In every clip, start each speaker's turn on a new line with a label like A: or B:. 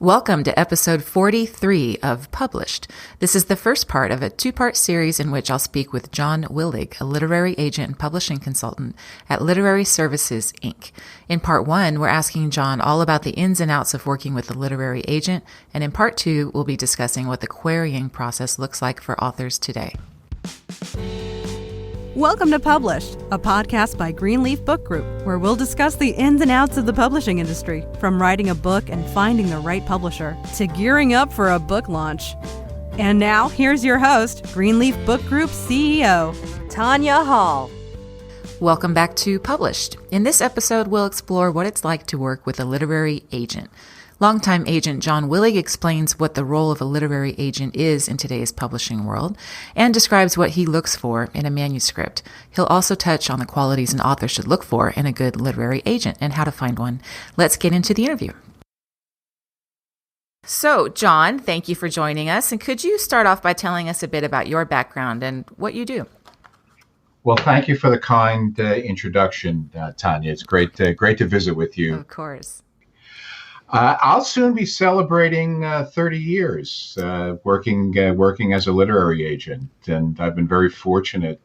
A: Welcome to episode 43 of Published. This is the first part of a two-part series in which I'll speak with John Willig, a literary agent and publishing consultant at Literary Services, Inc. In part one, we're asking John all about the ins and outs of working with a literary agent, and in part two, we'll be discussing what the querying process looks like for authors today.
B: Welcome to Published, a podcast by Greenleaf Book Group, where we'll discuss the ins and outs of the publishing industry, from writing a book and finding the right publisher to gearing up for a book launch. And now, here's your host, Greenleaf Book Group CEO, Tanya Hall.
A: Welcome back to Published. In this episode, we'll explore what it's like to work with a literary agent. Longtime agent John Willig explains what the role of a literary agent is in today's publishing world and describes what he looks for in a manuscript. He'll also touch on the qualities an author should look for in a good literary agent and how to find one. Let's get into the interview. So, John, thank you for joining us. And could you start off by telling us a bit about your background and what you do?
C: Well, thank you for the kind introduction, Tanya. It's great to visit with you.
A: Of course.
C: I'll soon be celebrating 30 years working as a literary agent, and I've been very fortunate.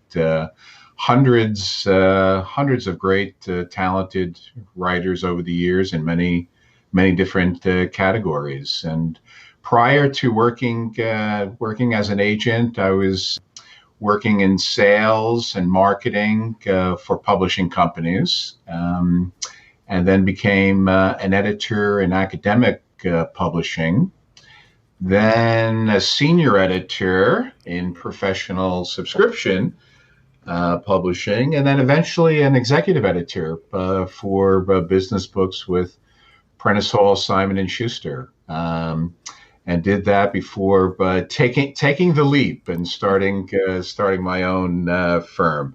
C: Hundreds of great, talented writers over the years in many different categories. And prior to working as an agent, I was working in sales and marketing for publishing companies. And then became an editor in academic publishing, then a senior editor in professional subscription publishing, and then eventually an executive editor for business books with Prentice Hall, Simon & Schuster, and did that before taking the leap and starting my own firm.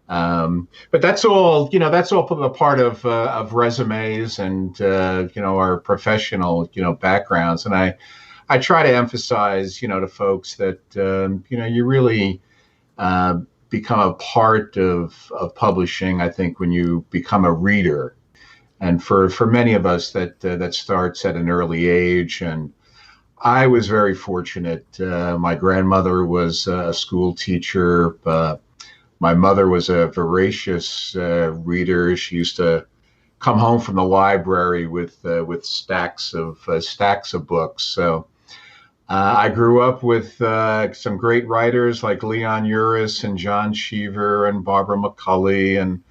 C: But that's all a part of resumes and, our professional, backgrounds. And I try to emphasize, to folks that, you really become a part of publishing, I think, when you become a reader. And for many of us that starts at an early age. And I was very fortunate. My grandmother was a school teacher. My mother was a voracious reader. She used to come home from the library with stacks of books. So I grew up with some great writers like Leon Uris and John Cheever and Barbara McCulley and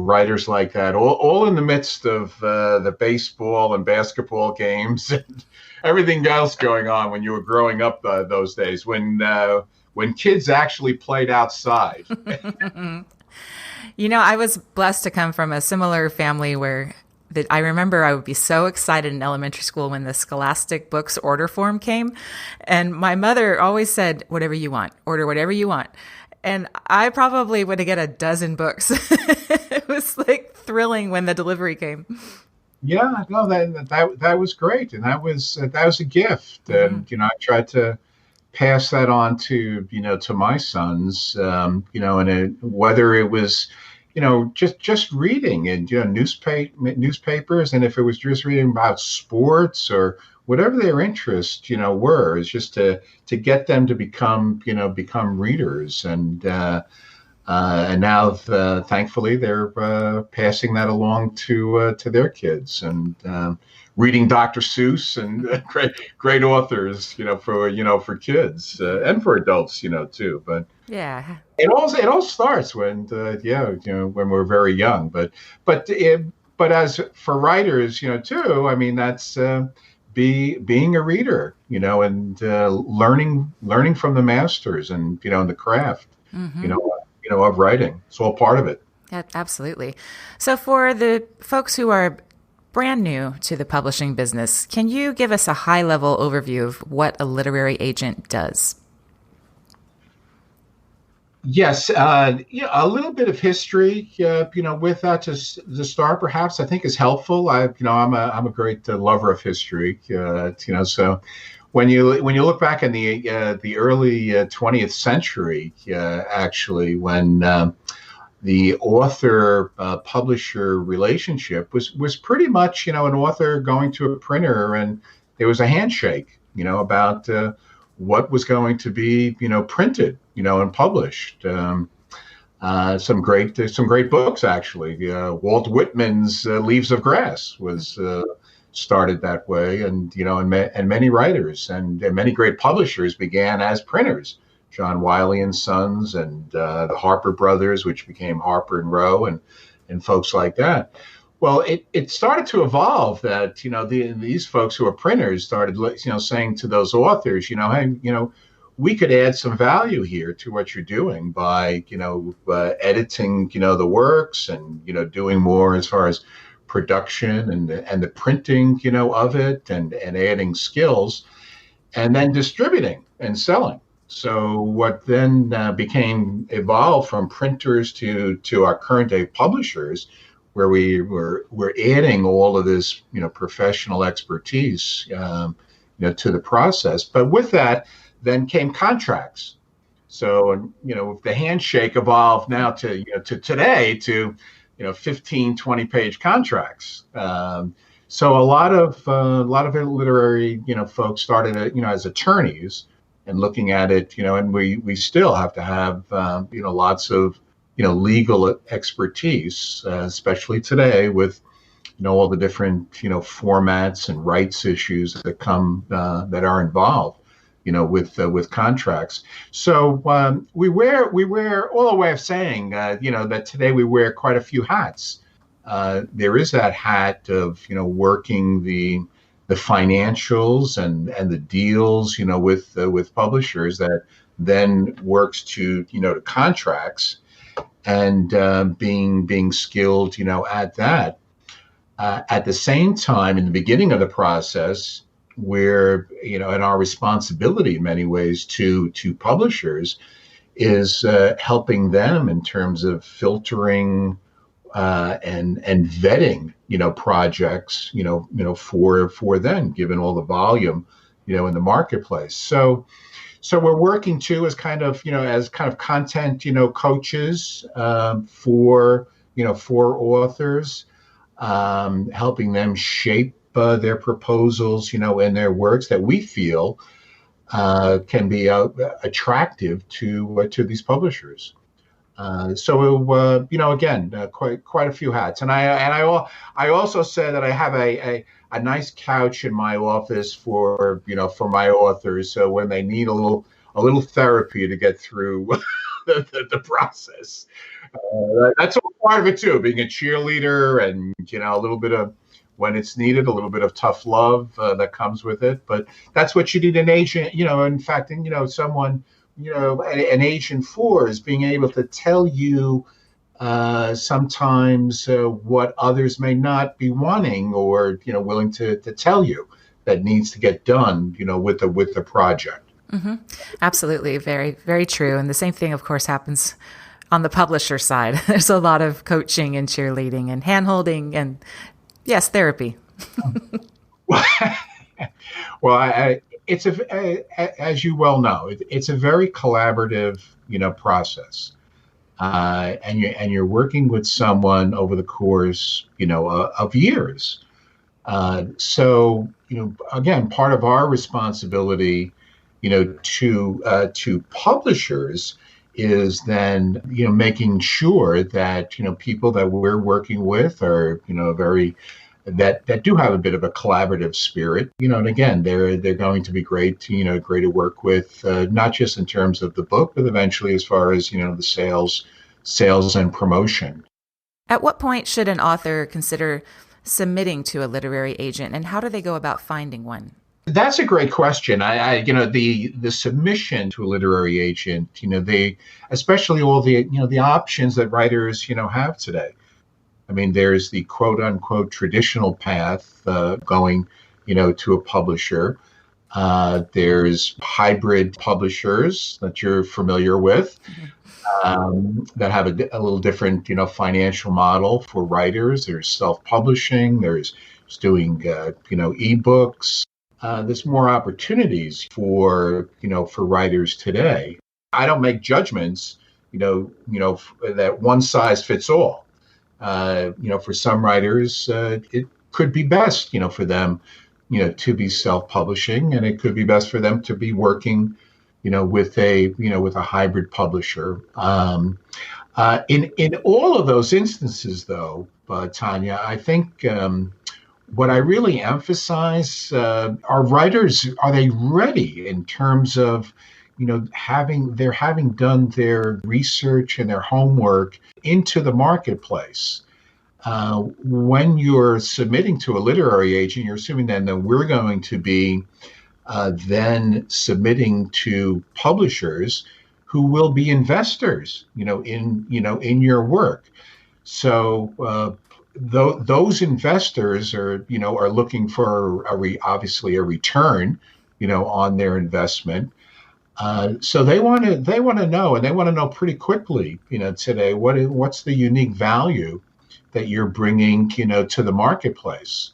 C: writers like that, all in the midst of the baseball and basketball games and everything else going on when you were growing up those days when kids actually played outside.
A: I was blessed to come from a similar family where I remember I would be so excited in elementary school when the Scholastic Books order form came. And my mother always said, whatever you want, order whatever you want. And I probably would get a dozen books. It was like thrilling when the delivery came.
C: Yeah, no, that was great. And that was a gift.
A: Mm-hmm.
C: And, I tried to pass that on to my sons, and whether it was, just reading and, newspapers. And if it was just reading about sports or whatever their interests, were, is just to get them to become readers. And now, thankfully, they're passing that along to their kids and reading Dr. Seuss and great authors, for kids and for adults, too. But
A: yeah,
C: it all starts when when we're very young. But as for writers, too, I mean, that's being a reader, and learning from the masters and the craft,
A: mm-hmm.
C: Of writing. It's all part of it.
A: Yeah, absolutely. So for the folks who are brand new to the publishing business, can you give us a high-level overview of what a literary agent does?
C: Yes, a little bit of history, with that to start, perhaps I think is helpful. I'm a great lover of history, so when you look back in the early 20th century, actually, when the author publisher relationship was pretty much, an author going to a printer and there was a handshake, about what was going to be, printed, and published. Some great books, actually. Walt Whitman's Leaves of Grass was started that way, and and many writers and many great publishers began as printers. John Willig and Sons and the Harper Brothers, which became Harper and Row, and folks like that. Well, it started to evolve that these folks who are printers started saying to those authors, hey, we could add some value here to what you're doing by editing the works and doing more as far as production and the printing of it and adding skills and then distributing and selling. So what then became evolved from printers to our current day publishers, where we're adding all of this professional expertise to the process. But with that then came contracts. So the handshake evolved now to today to 15, 20-page contracts. So a lot of literary folks started as attorneys and looking at it, and we still have to have lots of legal expertise, especially today with all the different formats and rights issues that come that are involved with contracts. So we wear all a way of saying that today we wear quite a few hats. There is that hat of working the financials and the deals with publishers that then works to to contracts and being skilled at that. At the same time, in the beginning of the process, where and our responsibility in many ways to publishers is helping them in terms of filtering and vetting projects for them, given all the volume in the marketplace. So we're working too as kind of content coaches for authors, helping them shape their proposals and their works that we feel can be attractive to these publishers. So again, quite a few hats, and I also say that I have a nice couch in my office for my authors, so when they need a little therapy to get through the process, that's all part of it too. Being a cheerleader and a little bit of, when it's needed, a little bit of tough love that comes with it. But that's what you need an agent. In fact, someone. An agent for is being able to tell you sometimes what others may not be wanting or willing to tell you that needs to get done with the project.
A: Mm-hmm. Absolutely, very, very true. And the same thing, of course, happens on the publisher side. There's a lot of coaching and cheerleading and hand-holding and yes, therapy.
C: Well, it's as you well know, it's a very collaborative, process, and you're working with someone over the course, of years. So again, part of our responsibility, to publishers is then making sure that people that we're working with are very. That do have a bit of a collaborative spirit, and again, they're going to be great to work with, not just in terms of the book, but eventually as far as the sales and promotion.
A: At what point should an author consider submitting to a literary agent, and how do they go about finding one?
C: That's a great question. The submission to a literary agent, they, especially all the options that writers have today. I mean, there's the quote unquote traditional path going, to a publisher. There's hybrid publishers that you're familiar with that have a little different, financial model for writers. There's self-publishing. There's doing, ebooks. There's more opportunities for writers today. I don't make judgments, that one size fits all. For some writers, it could be best, for them, to be self-publishing, and it could be best for them to be working, with a hybrid publisher. In all of those instances, though, Tanya, I think what I really emphasize, are writers, are they ready in terms of, having done their research and their homework into the marketplace? When you're submitting to a literary agent, you're assuming then that we're going to be then submitting to publishers who will be investors, in your work. So those investors are looking for obviously a return, on their investment. So they want to know, and they want to know pretty quickly, today, what's the unique value that you're bringing, to the marketplace.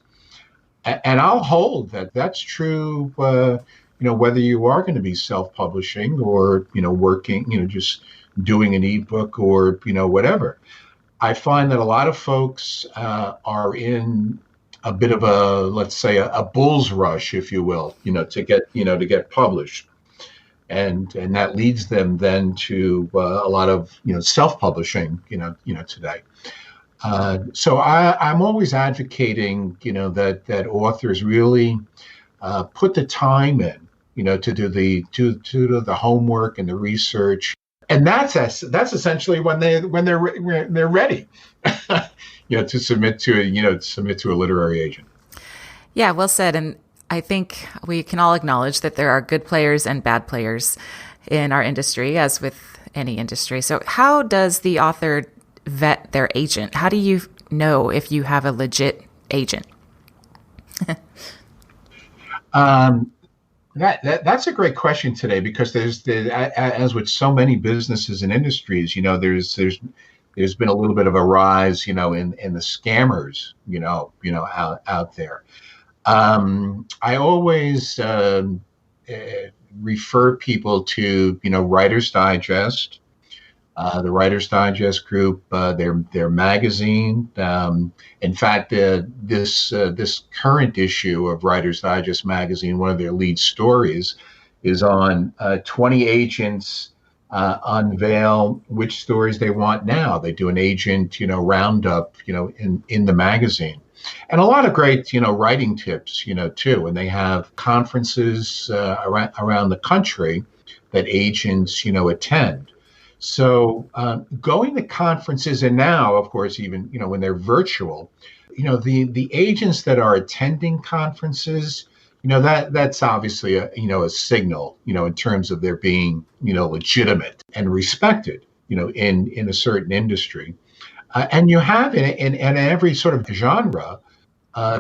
C: And I'll hold that that's true, whether you are going to be self-publishing or, working, just doing an ebook or, whatever. I find that a lot of folks are in a bit of a, let's say, a bull's rush, if you will, to get published. And that leads them then to a lot of, self-publishing, today. So I'm always advocating, that authors really put the time in, to do the homework and the research, and that's essentially when they're ready, to submit to a literary agent.
A: Yeah, well said. And I think we can all acknowledge that there are good players and bad players in our industry, as with any industry. So how does the author vet their agent? How do you know if you have a legit agent?
C: That's a great question today, because as with so many businesses and industries, there's been a little bit of a rise, in the scammers, out there. I always refer people to, Writer's Digest. The Writer's Digest group, their magazine. In fact, this current issue of Writer's Digest magazine, one of their lead stories is on 20 agents unveil which stories they want now. They do an agent, roundup, in the magazine. And a lot of great, writing tips, too. And they have conferences around the country that agents, attend. So going to conferences, and now, of course, even, when they're virtual, the agents that are attending conferences, that's obviously a signal, in terms of their being, legitimate and respected, in a certain industry. And you have in every sort of genre,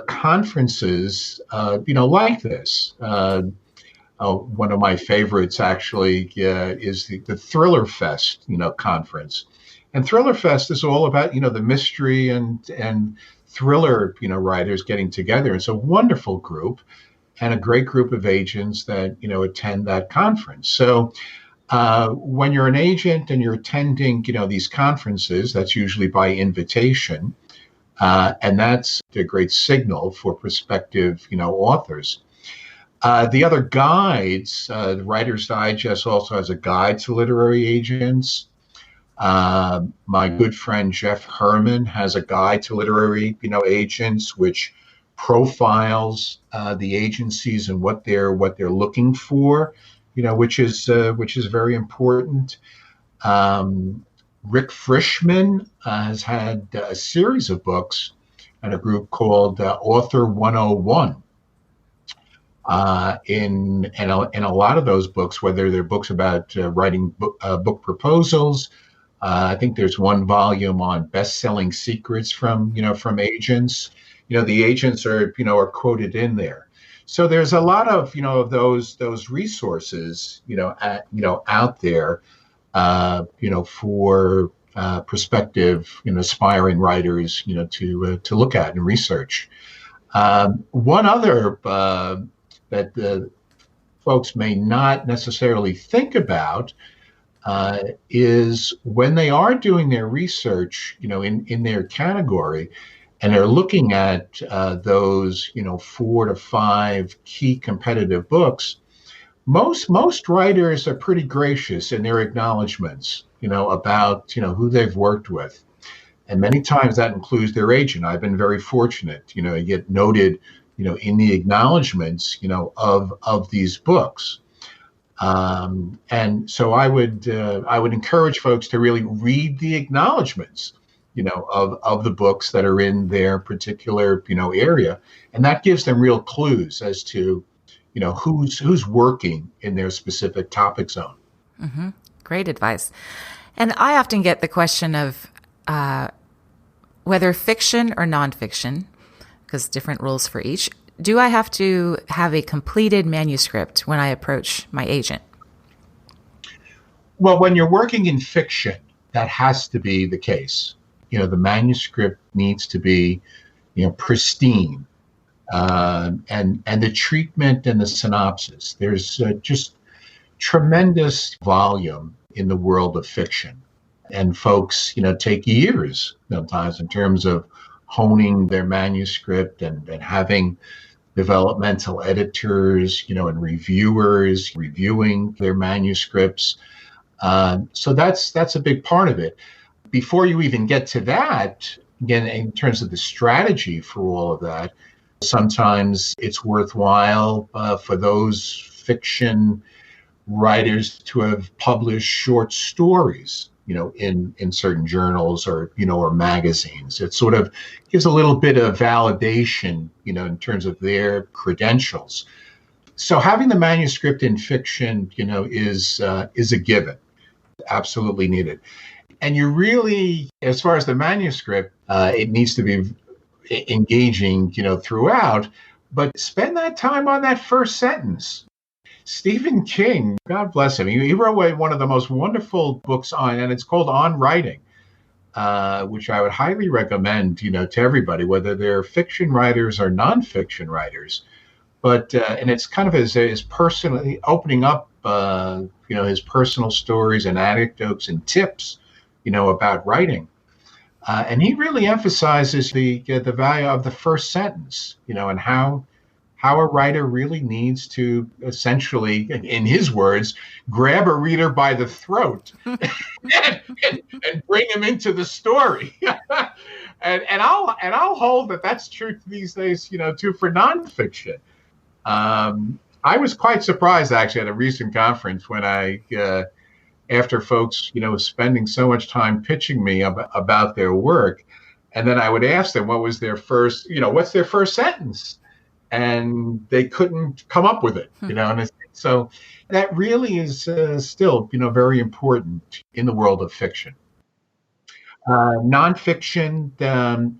C: conferences, like this. One of my favorites actually is the Thriller Fest, conference. And Thriller Fest is all about, the mystery and thriller, writers getting together. It's a wonderful group and a great group of agents that, attend that conference. So when you're an agent and you're attending, these conferences, that's usually by invitation. And that's a great signal for prospective, authors. The other guides, the Writer's Digest also has a guide to literary agents. My good friend Jeff Herman has a guide to literary, agents, which profiles the agencies and what they're looking for, which is very important. Rick Frischman has had a series of books and a group called Author 101. In a lot of those books, whether they're books about writing book proposals, I think there's one volume on best-selling secrets from agents. The agents are quoted in there. So there's a lot of of those resources out there for prospective aspiring writers to look at and research. One other that the folks may not necessarily think about is when they are doing their research, in their category, and they're looking at those, 4 to 5 key competitive books. Most writers are pretty gracious in their acknowledgments, about who they've worked with, and many times that includes their agent. I've been very fortunate, you get noted, in the acknowledgments, of these books. And so I would encourage folks to really read the acknowledgments, of the books that are in their particular, area, and that gives them real clues as to, who's working in their specific topic zone.
A: Mm-hmm. Great advice. And I often get the question of whether fiction or nonfiction, because different rules for each. Do I have to have a completed manuscript when I approach my agent?
C: Well, when you're working in fiction, that has to be the case. The manuscript needs to be, pristine. And the treatment and the synopsis. There's just tremendous volume in the world of fiction. And folks, take years sometimes in terms of honing their manuscript and having developmental editors, and reviewers reviewing their manuscripts. So that's a big part of it. Before you even get to that, again, in terms of the strategy for all of that, sometimes it's worthwhile for those fiction writers to have published short stories, in certain journals or magazines. It sort of gives a little bit of validation, in terms of their credentials. So having the manuscript in fiction, is a given, absolutely needed. And you really, as far as the manuscript, it needs to be engaging, throughout, but spend that time on that first sentence. Stephen King, God bless him, he wrote one of the most wonderful books and it's called On Writing, which I would highly recommend, to everybody, whether they're fiction writers or nonfiction writers. But and it's kind of his personally opening up, his personal stories and anecdotes and tips, about writing. And he really emphasizes the value of the first sentence, and how a writer really needs to essentially, in his words, grab a reader by the throat and bring him into the story. and I'll hold that that's true these days, too, for nonfiction. I was quite surprised actually at a recent conference when after folks, spending so much time pitching me about their work, and then I would ask them what was their first, what's their first sentence, and they couldn't come up with it, and so that really is still, very important in the world of fiction. Nonfiction,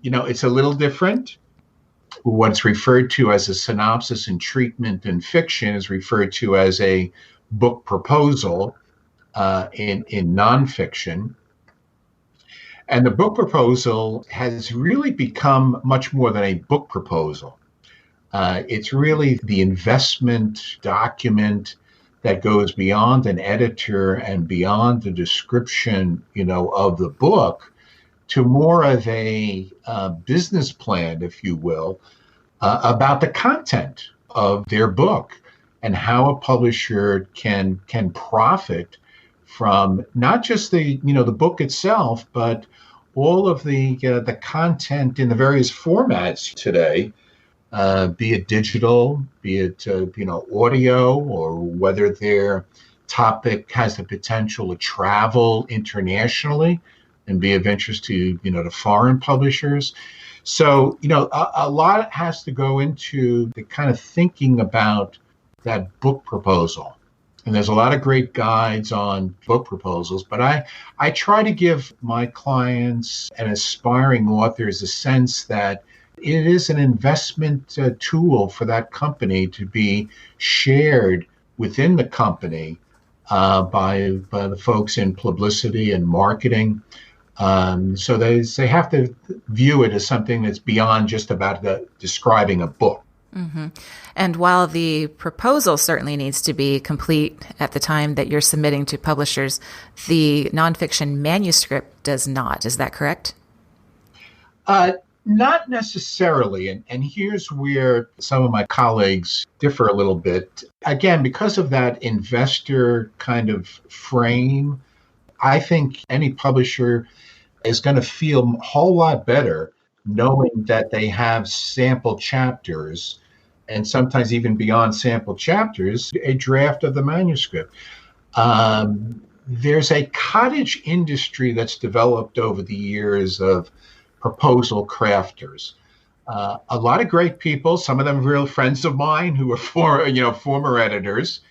C: it's a little different. What's referred to as a synopsis and treatment in fiction is referred to as a book proposal in nonfiction. And the book proposal has really become much more than a book proposal. It's really the investment document that goes beyond an editor and beyond the description, of the book, to more of a business plan, if you will, about the content of their book and how a publisher can profit from not just the book itself, but all of the content in the various formats today, be it digital, be it audio, or whether their topic has the potential to travel internationally and be of interest to to foreign publishers. So a lot has to go into the kind of thinking about that book proposal. And there's a lot of great guides on book proposals, but I try to give my clients and aspiring authors a sense that it is an investment tool for that company to be shared within the company by the folks in publicity and marketing. So they have to view it as something that's beyond just about describing a book.
A: And while the proposal certainly needs to be complete at the time that you're submitting to publishers, the nonfiction manuscript does not. Is that correct?
C: Not necessarily. And here's where some of my colleagues differ a little bit. Again, because of that investor kind of frame, I think any publisher is going to feel a whole lot better knowing that they have sample chapters, and sometimes even beyond sample chapters, a draft of the manuscript. There's a cottage industry that's developed over the years of proposal crafters. A lot of great people, some of them real friends of mine who are former editors.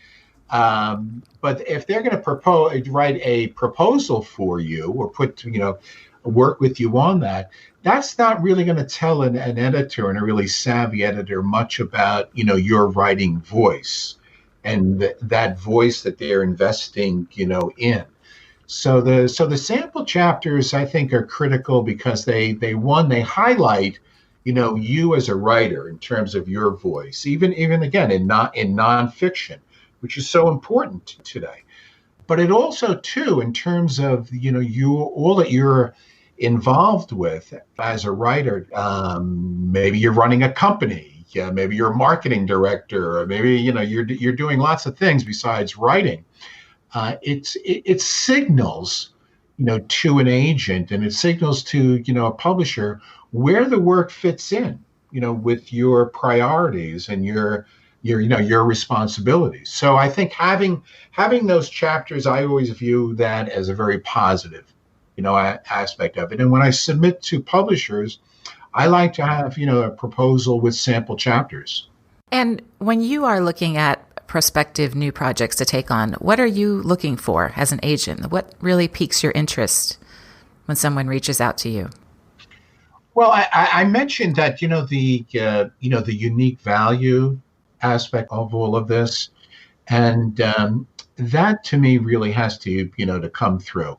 C: But if they're going to write a proposal for you or work with you on that, that's not really going to tell an editor and a really savvy editor much about, your writing voice and that voice that they're investing, in. So the sample chapters, I think, are critical because they highlight, you as a writer in terms of your voice, even again in nonfiction, which is so important today. But it also too, in terms of all that you're involved with as a writer, maybe you're running a company, maybe you're a marketing director, or maybe you're doing lots of things besides writing. It signals to an agent, and it signals to a publisher where the work fits in with your priorities and your responsibilities. So I think having those chapters, I always view that as a very positive aspect of it. And when I submit to publishers, I like to have a proposal with sample chapters.
A: And when you are looking at prospective new projects to take on, what are you looking for as an agent? What really piques your interest when someone reaches out to you?
C: Well, I mentioned that the unique value aspect of all of this, and that to me really has to to come through.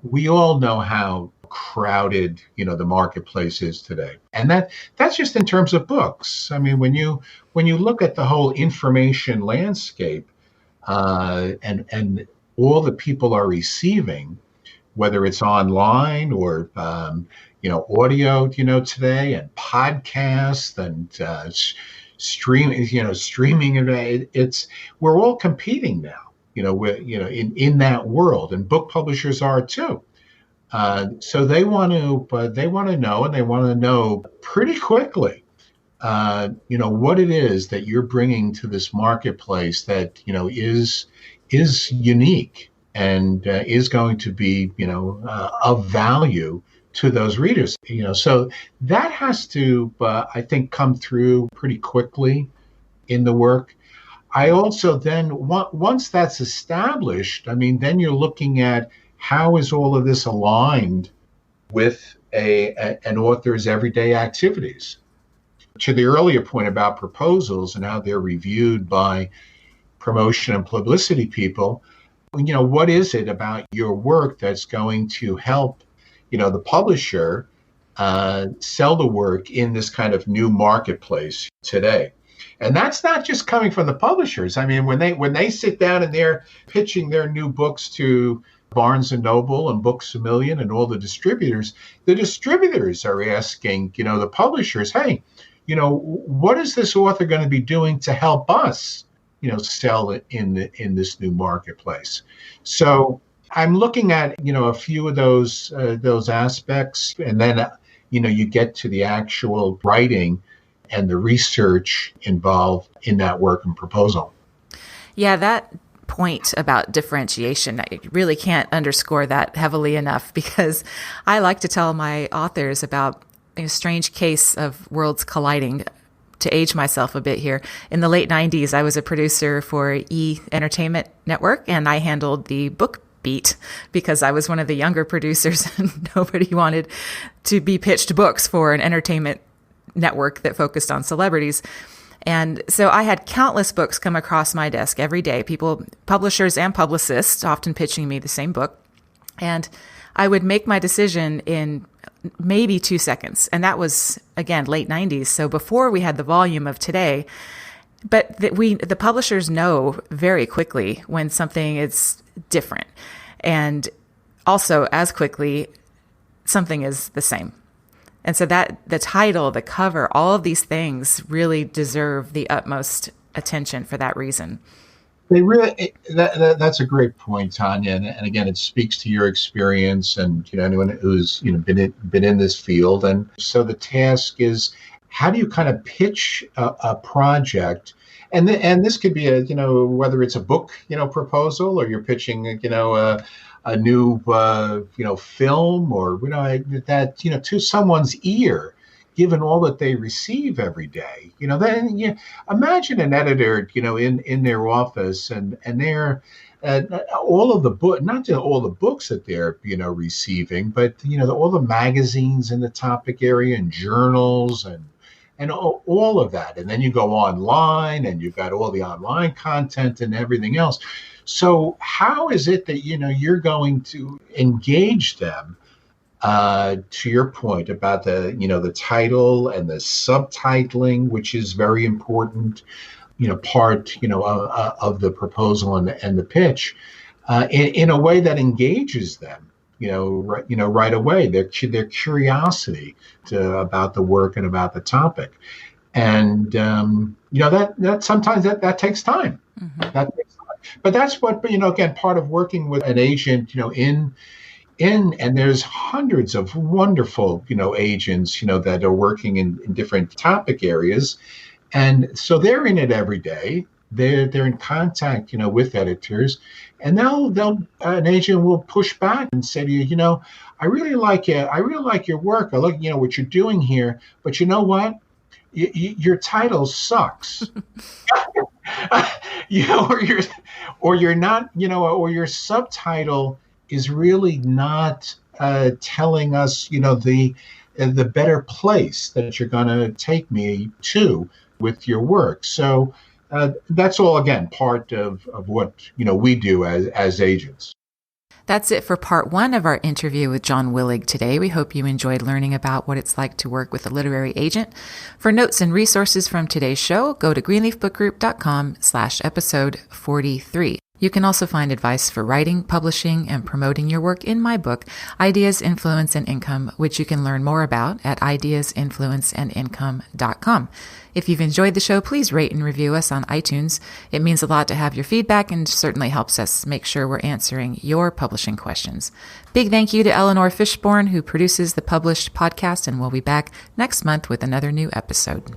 C: We all know how crowded the marketplace is today, and that's just in terms of books. I mean, when you look at the whole information landscape, and all the people are receiving, whether it's online or audio today, and podcasts and streaming, we're all competing now. In that world, and book publishers are too. So they want to know, and they want to know pretty quickly, what it is that you're bringing to this marketplace that is unique and is going to be of value to those readers. So that has to, I think, come through pretty quickly in the work. I also then, once that's established, then you're looking at how is all of this aligned with an author's everyday activities. To the earlier point about proposals and how they're reviewed by promotion and publicity people, what is it about your work that's going to help, the publisher sell the work in this kind of new marketplace today? And that's not just coming from the publishers. When they sit down and they're pitching their new books to Barnes and Noble and Books A Million and all the distributors are asking, the publishers, hey, what is this author going to be doing to help us, sell it in this new marketplace? So I'm looking at, a few of those aspects, and then, you get to the actual writing and the research involved in that work and proposal.
A: Yeah, that point about differentiation, I really can't underscore that heavily enough, because I like to tell my authors about a strange case of worlds colliding. To age myself a bit here, in the late 90s, I was a producer for E! Entertainment Network, and I handled the book beat because I was one of the younger producers and nobody wanted to be pitched books for an entertainment network that focused on celebrities. And so I had countless books come across my desk every day, publishers and publicists, often pitching me the same book. And I would make my decision in maybe 2 seconds. And that was, again, late 90s. So before we had the volume of today. But the publishers know very quickly when something is different. And also, as quickly, something is the same. And so that the title, the cover, all of these things really deserve the utmost attention for that reason.
C: They really that's a great point, Tanya. And again, it speaks to your experience and anyone who's been in this field. And so the task is, how do you kind of pitch a project? And this could be whether it's a book proposal, or you're pitching a new film, or that to someone's ear, given all that they receive every day. Then imagine an editor in their office, and they're all of the book, not just all the books that they're receiving, but all the magazines in the topic area and journals and all of that. And then you go online and you've got all the online content and everything else. So how is it that, you're going to engage them, to your point about the title and the subtitling, which is very important, part, of the proposal and the pitch, in a way that engages them, right away, their curiosity about the work and about the topic. And, that sometimes that takes time. Mm-hmm. That takes time. But that's what, again, part of working with an agent, and there's hundreds of wonderful, agents, that are working in different topic areas. And so they're in it every day. They're in contact, with editors, and an agent will push back and say to you, I really like it. I really like your work. I like, what you're doing here, but you know what? Your title sucks. Or you're not, or your subtitle is really not telling us, the better place that you're going to take me to with your work. So that's all, again, part of what we do as agents.
A: That's it for part 1 of our interview with John Willig today. We hope you enjoyed learning about what it's like to work with a literary agent. For notes and resources from today's show, go to greenleafbookgroup.com/episode 43. You can also find advice for writing, publishing, and promoting your work in my book, Ideas, Influence, and Income, which you can learn more about at ideasinfluenceandincome.com. If you've enjoyed the show, please rate and review us on iTunes. It means a lot to have your feedback and certainly helps us make sure we're answering your publishing questions. Big thank you to Eleanor Fishborn, who produces the Published podcast, and we'll be back next month with another new episode.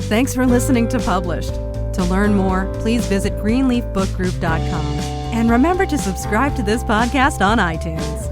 B: Thanks for listening to Published. To learn more, please visit greenleafbookgroup.com. And remember to subscribe to this podcast on iTunes.